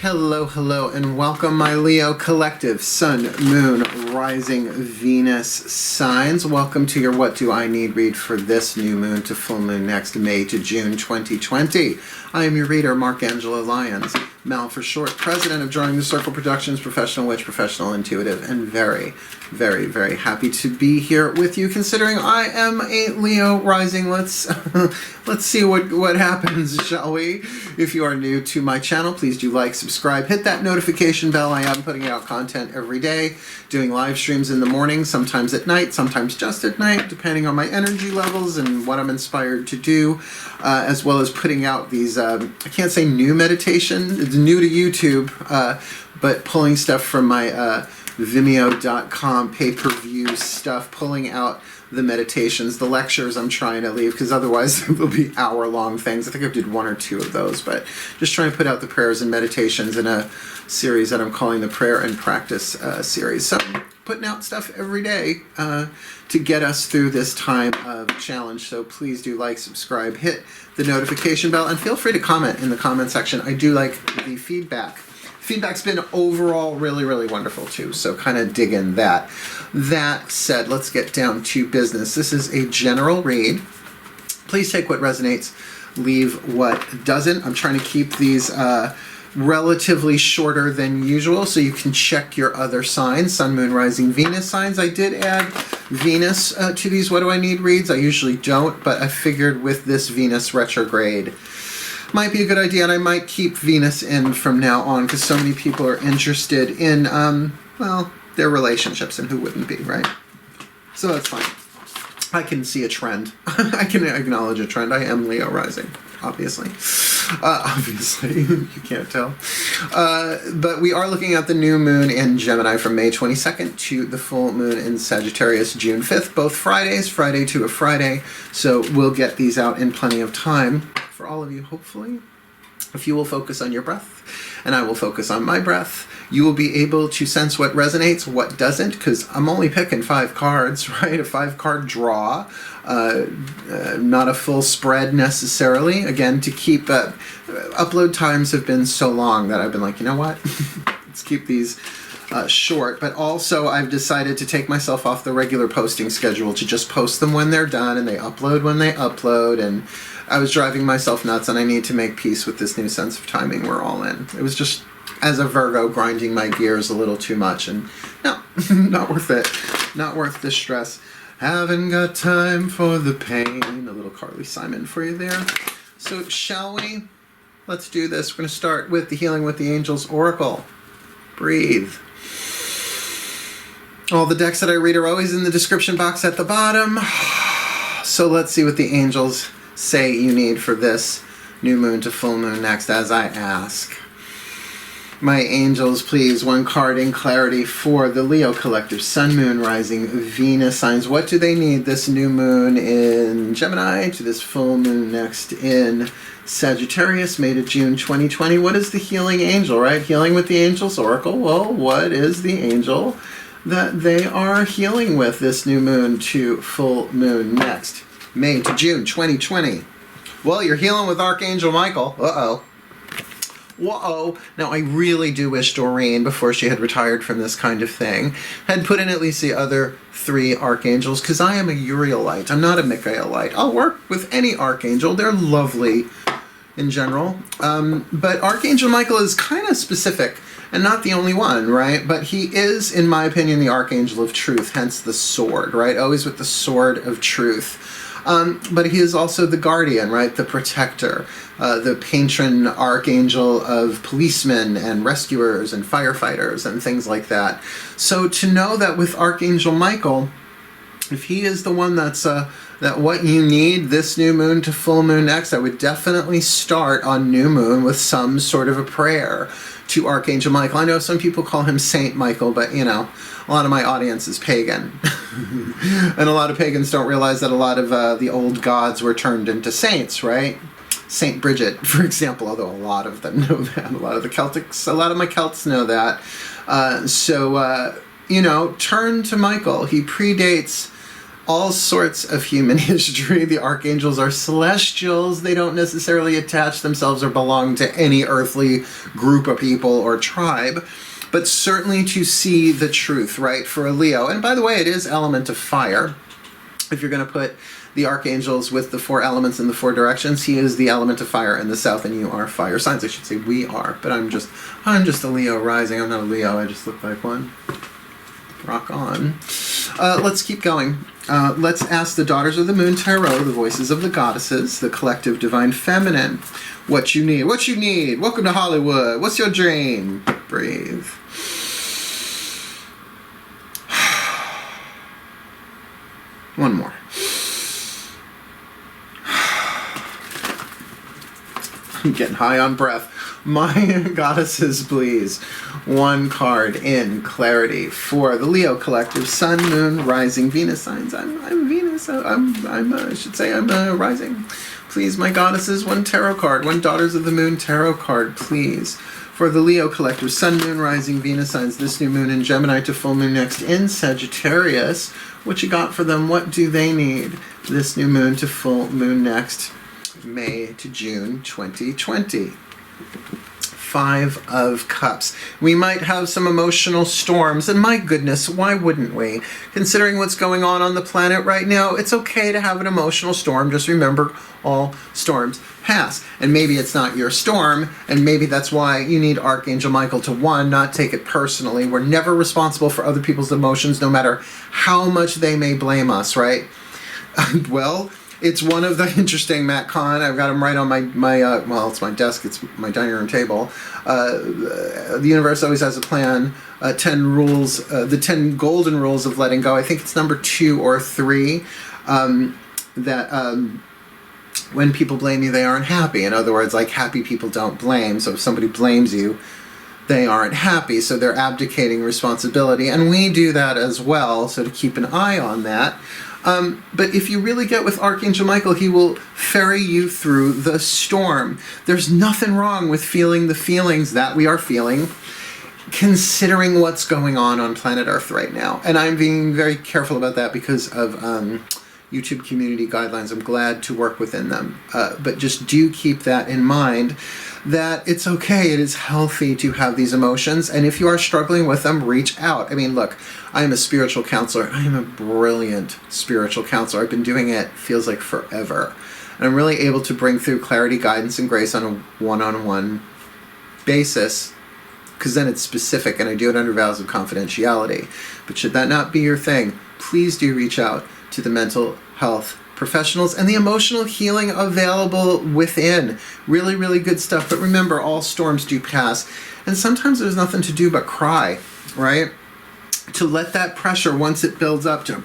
Hello, hello, and welcome, my Leo collective, Sun, Moon, Rising, Venus signs. Welcome to your What Do I Need read for this new moon to full moon next May to June 2020. I am your reader, Archangel Lyons, Mal for short, president of DrawingTheCircle Productions, professional witch, professional intuitive, and very, very, very happy to be here with you, considering I am a Leo rising. Let's see what happens, shall we? If you are new to my channel, please do like, subscribe, hit that notification bell. I am putting out content every day, doing live streams in the morning, sometimes at night, sometimes just at night, depending on my energy levels and what I'm inspired to do, as well as putting out these, I can't say new meditation, it's new to YouTube, but pulling stuff from my VIMEO.com pay-per-view stuff, pulling out the meditations, the lectures I'm trying to leave, because otherwise they'll be hour-long things. I think I did one or two of those, but just trying to put out the prayers and meditations in a series that I'm calling the Prayer and Practice series. So putting out stuff every day to get us through this time of challenge. So please do like, subscribe, hit the notification bell, and feel free to comment in the comment section. I do like the feedback. Feedback's been overall really, really wonderful too, so kind of dig in that. That said, let's get down to business. This is a general read. Please take what resonates, leave what doesn't. I'm trying to keep these relatively shorter than usual so you can check your other signs, Sun, Moon, Rising, Venus signs. I did add Venus to these What Do I Need reads. I usually don't, but I figured with this Venus retrograde, might be a good idea, and I might keep Venus in from now on because so many people are interested in, well, their relationships, and who wouldn't be, right? So that's fine. I can see a trend. I can acknowledge a trend. I am Leo rising, obviously. Obviously, you can't tell. But we are looking at the new moon in Gemini from May 22nd to the full moon in Sagittarius June 5th, both Fridays, Friday to a Friday. So we'll get these out in plenty of time for all of you, hopefully. If you will focus on your breath, and I will focus on my breath, you will be able to sense what resonates, what doesn't, because I'm only picking 5 cards, right? A 5-card draw, not a full spread necessarily. Again, to keep, upload times have been so long that I've been like, you know what? Let's keep these short, but also I've decided to take myself off the regular posting schedule to just post them when they're done, and they upload when they upload, and I was driving myself nuts, and I need to make peace with this new sense of timing we're all in. It was just, as a Virgo, grinding my gears a little too much, and no, not worth it. Not worth the stress. Haven't got time for the pain. A little Carly Simon for you there. So shall we? Let's do this. We're going to start with the Healing with the Angels Oracle. Breathe. All the decks that I read are always in the description box at the bottom. So let's see what the angels say you need for this new moon to full moon next as I ask. My angels, please, one card in clarity for the Leo collective, Sun, Moon, Rising, Venus signs. What do they need this new moon in Gemini to this full moon next in Sagittarius, May to June 2020? What is the healing angel, right? Healing with the Angels Oracle. Well, what is the angel that they are healing with this new moon to full moon next May to June 2020? Well, you're healing with Archangel Michael. Uh-oh. Whoa. Now, I really do wish Doreen, before she had retired from this kind of thing, had put in at least the other 3 archangels, because I am a Urielite. I'm not a Michaelite. I'll work with any archangel. They're lovely in general. But Archangel Michael is kind of specific, and not the only one, right? But he is, in my opinion, the Archangel of Truth, hence the sword, right? Always with the sword of truth. But he is also the guardian, right? The protector, the patron archangel of policemen and rescuers and firefighters and things like that. So to know that with Archangel Michael, if he is the one that's that what you need this new moon to full moon next, I would definitely start on new moon with some sort of a prayer to Archangel Michael. I know some people call him Saint Michael, but you know, a lot of my audience is pagan. And a lot of pagans don't realize that a lot of the old gods were turned into saints, right? Saint Bridget, for example, although a lot of them know that. A lot of the Celtics, a lot of my Celts know that. You know, turn to Michael. He predates all sorts of human history. The archangels are celestials. They don't necessarily attach themselves or belong to any earthly group of people or tribe, but certainly to see the truth, right, for a Leo. And by the way, it is element of fire. If you're going to put the archangels with the 4 elements in the 4 directions, he is the element of fire in the south, and you are fire signs. I should say we are, but I'm just a Leo rising. I'm not a Leo. I just look like one. Rock on. Let's keep going. Let's ask the Daughters of the Moon Tarot, the voices of the goddesses, the collective divine feminine, what you need. What you need. Welcome to Hollywood. What's your dream? Breathe. One more. I'm getting high on breath. My goddesses, please. One card in clarity for the Leo collective, Sun, Moon, Rising, Venus signs. I'm Venus. I should say I'm Rising. Please, my goddesses, one tarot card, one Daughters of the Moon tarot card, please. For the Leo collective, Sun, Moon, Rising, Venus signs, this new moon in Gemini to full moon next in Sagittarius. What you got for them? What do they need? This new moon to full moon next May to June 2020. 5 of Cups. We might have some emotional storms, and my goodness, why wouldn't we? Considering what's going on the planet right now, it's okay to have an emotional storm. Just remember, all storms pass. And maybe it's not your storm, and maybe that's why you need Archangel Michael to, 1, not take it personally. We're never responsible for other people's emotions, no matter how much they may blame us, right? Well, it's one of the interesting, Matt Kahn, I've got him right on my well, it's my desk, it's my dining room table. The universe always has a plan. 10 rules, the 10 golden rules of letting go. I think it's number 2 or 3, that when people blame you, they aren't happy. In other words, like, happy people don't blame. So if somebody blames you, they aren't happy. So they're abdicating responsibility. And we do that as well, so to keep an eye on that. But if you really get with Archangel Michael, he will ferry you through the storm. There's nothing wrong with feeling the feelings that we are feeling, considering what's going on planet Earth right now. And I'm being very careful about that because of YouTube community guidelines. I'm glad to work within them. But just do keep that in mind, that it's okay, it is healthy to have these emotions, and if you are struggling with them, reach out. I mean, look, I am a spiritual counselor. I am a brilliant spiritual counselor. I've been doing it, feels like forever. And I'm really able to bring through clarity, guidance, and grace on a one-on-one basis, because then it's specific, and I do it under vows of confidentiality. But should that not be your thing, please do reach out to the mental health professionals and the emotional healing available within. Really, really good stuff. But remember, all storms do pass. And sometimes there's nothing to do but cry, right? To let that pressure, once it builds up, to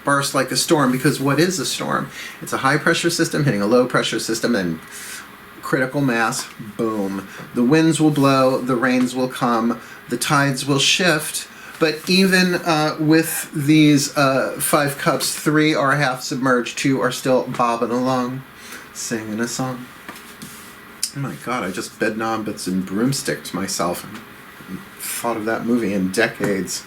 burst like a storm. Because what is a storm? It's a high pressure system hitting a low pressure system, and critical mass, boom. The winds will blow, the rains will come, the tides will shift. But even with these 5 cups, 3 are half submerged, 2 are still bobbing along, singing a song. Oh my God, I just bedknobbed and broomsticked myself. I haven't thought of that movie in decades.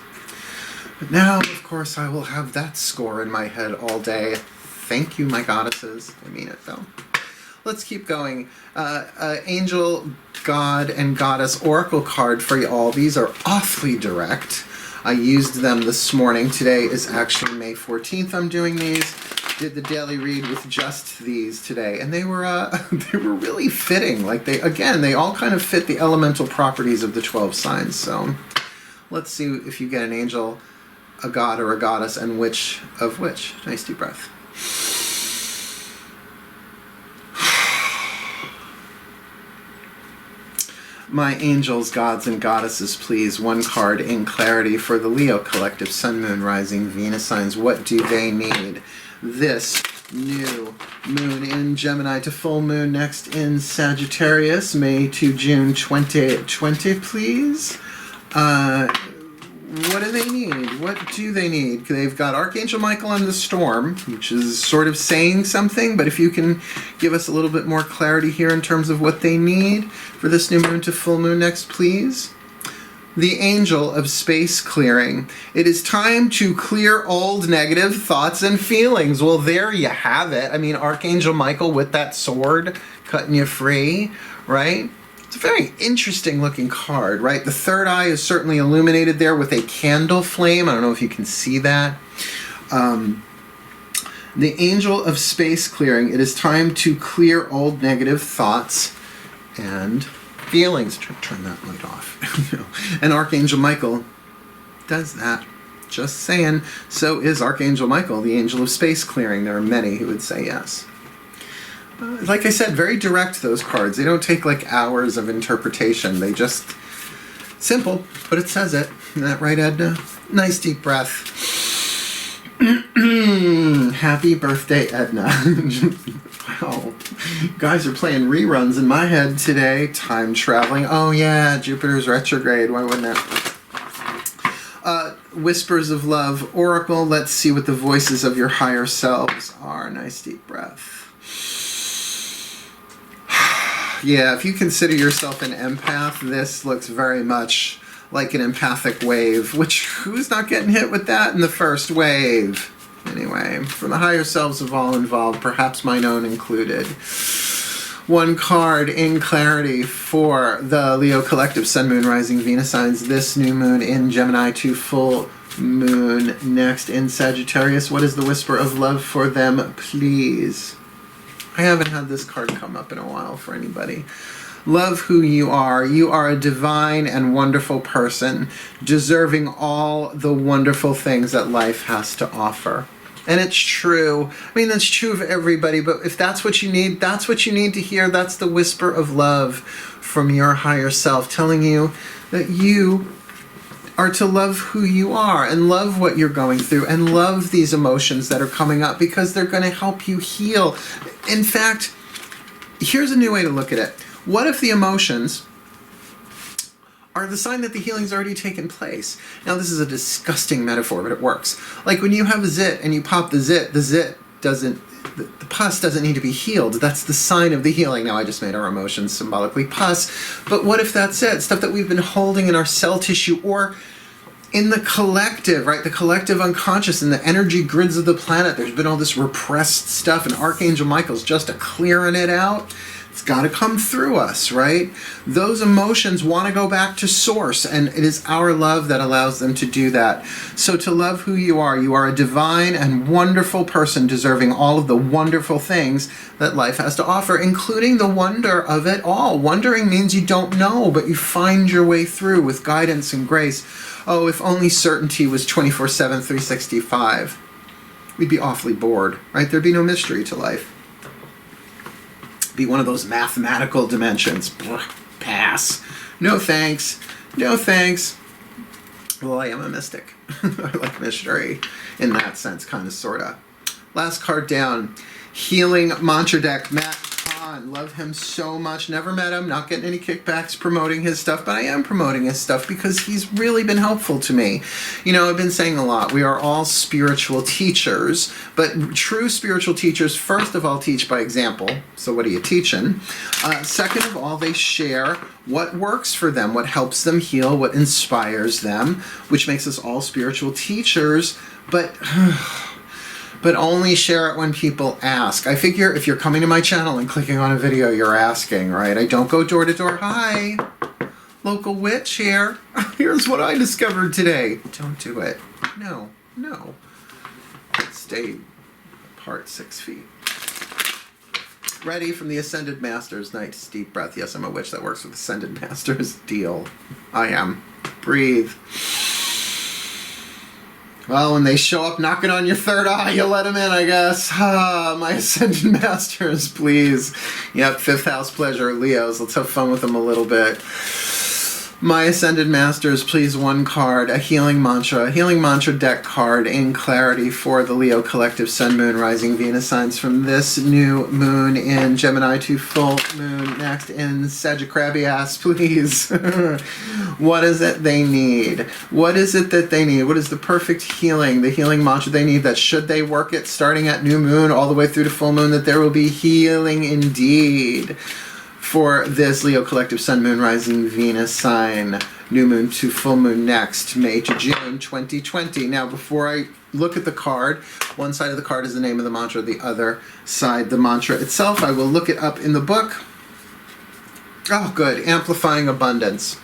But now, of course, I will have that score in my head all day. Thank you, my goddesses. I mean it, though. Let's keep going. Angel, God, and Goddess Oracle card for you all. These are awfully direct. I used them this morning. Today is actually May 14th. I'm doing these. Did the daily read with just these today, and they were really fitting. Like, they all kind of fit the elemental properties of the 12 signs. So let's see if you get an angel, a god, or a goddess, and which of which. Nice deep breath. My angels, gods, and goddesses, please, one card in clarity for the Leo collective, Sun, Moon, Rising, Venus signs. What do they need? This new moon in Gemini to full moon next in Sagittarius, May to June 2020, please. What do they need? What do they need? They've got Archangel Michael and the storm, which is sort of saying something, but if you can give us a little bit more clarity here in terms of what they need for this new moon to full moon next, please. the angel of space clearing. It is time to clear old negative thoughts and feelings. Well, there you have it. I mean, Archangel Michael with that sword cutting you free, right? It's a very interesting looking card, right? The third eye is certainly illuminated there with a candle flame. I don't know if you can see that. The angel of space clearing. It is time to clear old negative thoughts and feelings. Turn that light off. And Archangel Michael does that. Just saying. So is Archangel Michael, the angel of space clearing. There are many who would say yes. Like I said, very direct, those cards. They don't take like hours of interpretation. They just, simple, but it says it. Isn't that right, Edna? Nice deep breath. Happy birthday, Edna. Wow. Guys are playing reruns in my head today. Time traveling. Oh yeah, Jupiter's retrograde. Why wouldn't it? Whispers of Love Oracle. Let's see what the voices of your higher selves are. Nice deep breath. Yeah, if you consider yourself an empath, this looks very much like an empathic wave, which who's not getting hit with that in the first wave? Anyway, for the higher selves of all involved, perhaps mine own included. One card in clarity for the Leo Collective Sun, Moon, Rising, Venus signs. This new moon in Gemini to full moon next in Sagittarius. What is the whisper of love for them, please? I haven't had this card come up in a while for anybody. Love who you are. You are a divine and wonderful person, deserving all the wonderful things that life has to offer. And it's true. I mean, that's true of everybody, but if that's what you need, that's what you need to hear. That's the whisper of love from your higher self, telling you that you are to love who you are and love what you're going through and love these emotions that are coming up because they're going to help you heal. In fact, here's a new way to look at it. What if the emotions are the sign that the healing's already taken place? Now, this is a disgusting metaphor, but it works. Like when you have a zit and you pop the zit doesn't, the pus doesn't need to be healed. That's the sign of the healing. Now, I just made our emotions symbolically pus, but what if that's it? Stuff that we've been holding in our cell tissue or in the collective, right? The collective unconscious and the energy grids of the planet. There's been all this repressed stuff, and Archangel Michael's just a clearing it out. It's got to come through us, right? Those emotions want to go back to source, and it is our love that allows them to do that. So to love who you are a divine and wonderful person deserving all of the wonderful things that life has to offer, including the wonder of it all. Wondering means you don't know, but you find your way through with guidance and grace. Oh, if only certainty was 24/7, 365. We'd be awfully bored, right? There'd be no mystery to life. Be one of those mathematical dimensions. Pass. No thanks. No thanks. Well, I am a mystic. I like mystery in that sense, kind of, sort of. Last card down. Healing Mantra Deck. Matt Kahn. Love him so much. Never met him. Not getting any kickbacks promoting his stuff, but I am promoting his stuff because he's really been helpful to me. You know, I've been saying a lot. We are all spiritual teachers, but true spiritual teachers, first of all, teach by example. So what are you teaching? Second of all, they share what works for them, what helps them heal, what inspires them, which makes us all spiritual teachers, but only share it when people ask. I figure if you're coming to my channel and clicking on a video, you're asking, right? I don't go door to door. Hi, local witch here. Here's what I discovered today. Don't do it. No. Stay apart 6 feet. Ready from the Ascended Masters. Nice deep breath. Yes, I'm a witch that works with Ascended Masters. Deal. I am. Breathe. Well, when they show up knocking on your third eye, you let them in, I guess. My Ascended Masters, please. Yep, 5th house pleasure, Leos. Let's have fun with them a little bit. My Ascended Masters, please, one card, a healing mantra deck card in clarity for the Leo Collective Sun, Moon, Rising, Venus signs from this new moon in Gemini to full moon next in Sagittarius, please. What is it they need? What is it that they need? What is the perfect healing, the healing mantra they need, that should they work it starting at new moon all the way through to full moon, that there will be healing indeed for this Leo collective Sun, Moon, Rising, Venus sign. New moon to full moon next, May to June 2020. Now, before I look at the card, one side of the card is the name of the mantra, the other side the mantra itself. I will look it up in the book. Oh, good. Amplifying abundance.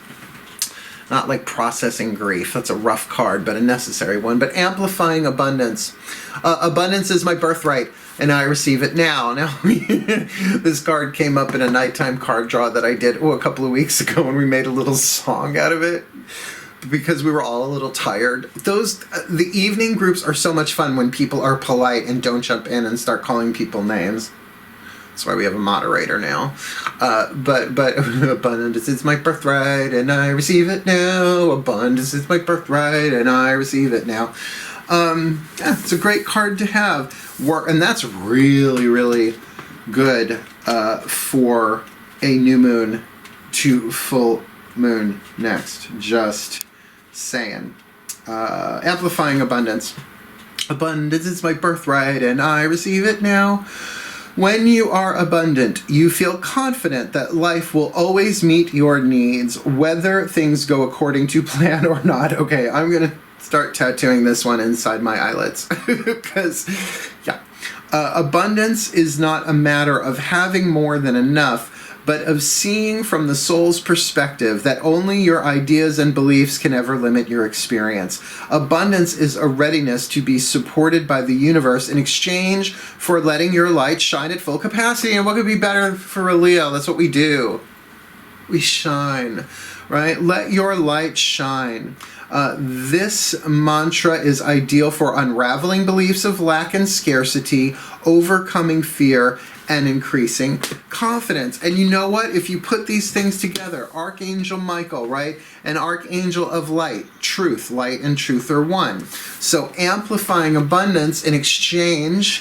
Not like processing grief. That's a rough card, but a necessary one. But amplifying abundance. Abundance is my birthright, and I receive it now. Now, this card came up in a nighttime card draw that I did a couple of weeks ago, and we made a little song out of it because we were all a little tired. The evening groups are so much fun when people are polite and don't jump in and start calling people names. That's why we have a moderator now. But abundance is my birthright and I receive it now. Abundance is my birthright and I receive it now. Yeah, it's a great card to have. And that's really, really good for a new moon to full moon next. Just saying. Amplifying abundance. Abundance is my birthright and I receive it now. When you are abundant, you feel confident that life will always meet your needs, whether things go according to plan or not. Okay, I'm going to start tattooing this one inside my eyelids. Because, yeah, abundance is not a matter of having more than enough, but of seeing from the soul's perspective that only your ideas and beliefs can ever limit your experience. Abundance is a readiness to be supported by the universe in exchange for letting your light shine at full capacity. And what could be better for a Leo? That's what we do. We shine, right? Let your light shine. This mantra is ideal for unraveling beliefs of lack and scarcity, overcoming fear, and increasing confidence. And you know what? If you put these things together, Archangel Michael, right? An archangel of light, truth, light and truth are one. So amplifying abundance in exchange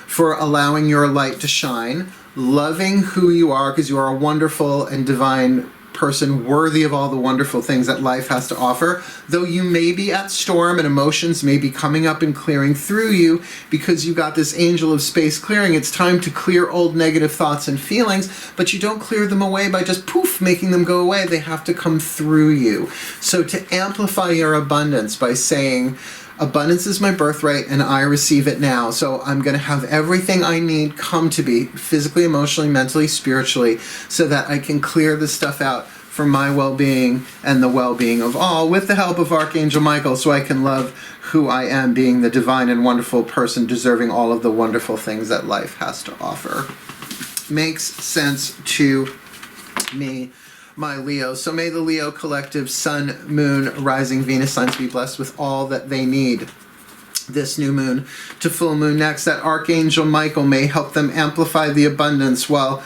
for allowing your light to shine, loving who you are because you are a wonderful and divine person worthy of all the wonderful things that life has to offer, though you may be at storm and emotions may be coming up and clearing through you because you got this angel of space clearing. It's time to clear old negative thoughts and feelings, but you don't clear them away by just poof, making them go away. They have to come through you. So to amplify your abundance by saying, abundance is my birthright and I receive it now. So I'm going to have everything I need come to be physically, emotionally, mentally, spiritually, so that I can clear this stuff out for my well-being and the well-being of all with the help of Archangel Michael, so I can love who I am, being the divine and wonderful person deserving all of the wonderful things that life has to offer. Makes sense to me, my Leo. So may the Leo collective Sun, Moon, Rising, Venus signs be blessed with all that they need this new moon to full moon next. That Archangel Michael may help them amplify the abundance while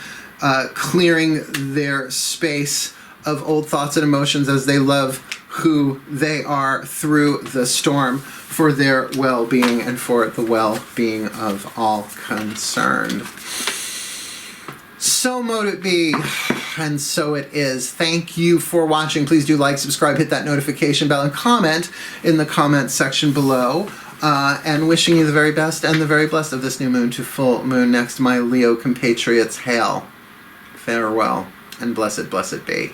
clearing their space of old thoughts and emotions as they love who they are through the storm for their well-being and for the well-being of all concerned. So mote it be, and so it is. Thank you for watching. Please do like, subscribe, hit that notification bell, and comment in the comment section below. And wishing you the very best and the very blessed of this new moon to full moon next, my Leo compatriots. Hail, farewell, and blessed, blessed be.